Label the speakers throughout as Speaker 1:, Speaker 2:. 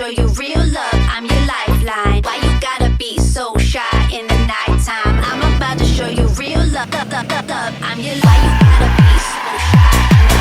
Speaker 1: show you real love, I'm your lifeline. Why you gotta be so shy in the nighttime? I'm about to show you real love, I'm your lifeline. Why you gotta be so shy in the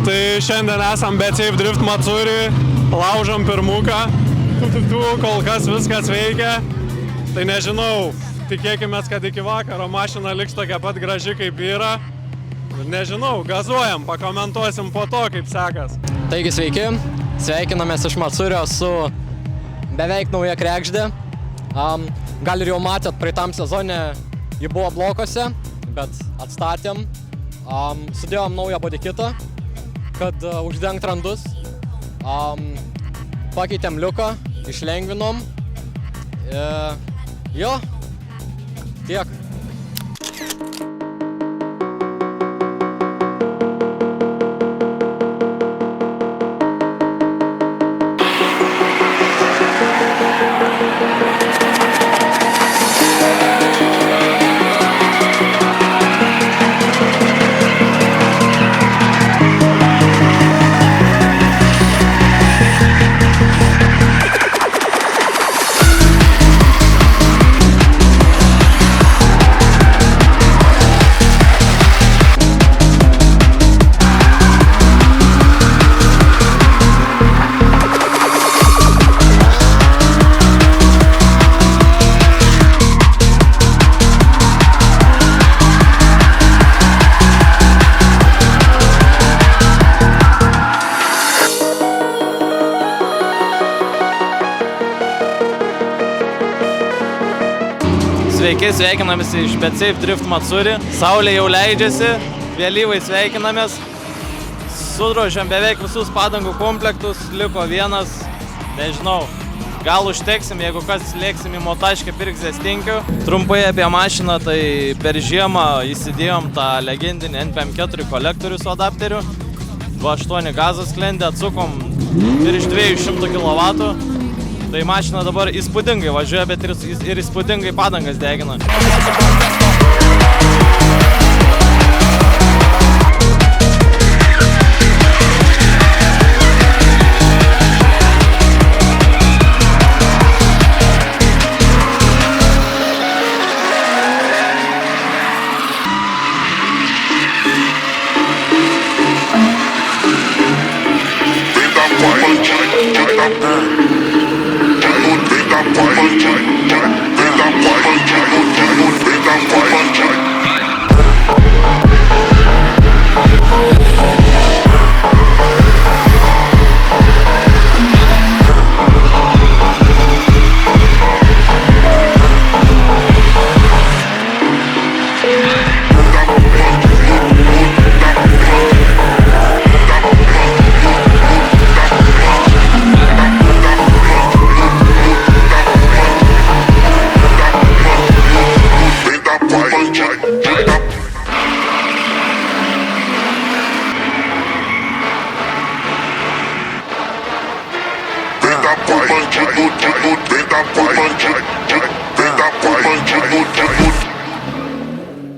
Speaker 2: Tai šiandien esam Bet Safe Drift Matsuri, laužom pirmuką, kol kas viskas veikia, tai nežinau, tikėkimės, kad iki vakaro mašina liks tokia pat graži kaip yra, nežinau, gazuojam, pakomentuosim po to, kaip sekas.
Speaker 3: Taigi sveiki, sveikinamės iš Matsurio su beveik nauja kregždė, gal ir jau matėt, praeitam sezone ji buvo blokose, bet atstatėm, sudėjom naują bodykitą, kad uždengt randus, pakeitėm liuką, išlengvinom, jo, tiek.
Speaker 4: Sveiki, sveikinamės iš Bet Safe Drift Matsuri. Saulė jau leidžiasi, vėlyvai sveikinamės. Sudrožėm beveik visus padangų komplektus, liko vienas, nežinau, gal užteksim, jeigu kas lėksim į Motaškę pirks Zestinkių. Trumpai apie mašiną, tai per žiemą įsidėjom tą legendinį NPM4 kolektorių su adapteriu. 2.8 gazas sklendė, atsukom virš 200 kW. Tai mašina dabar įspūdingai važiuoja, bet ir įspūdingai padangas degina.
Speaker 5: Vem da pai,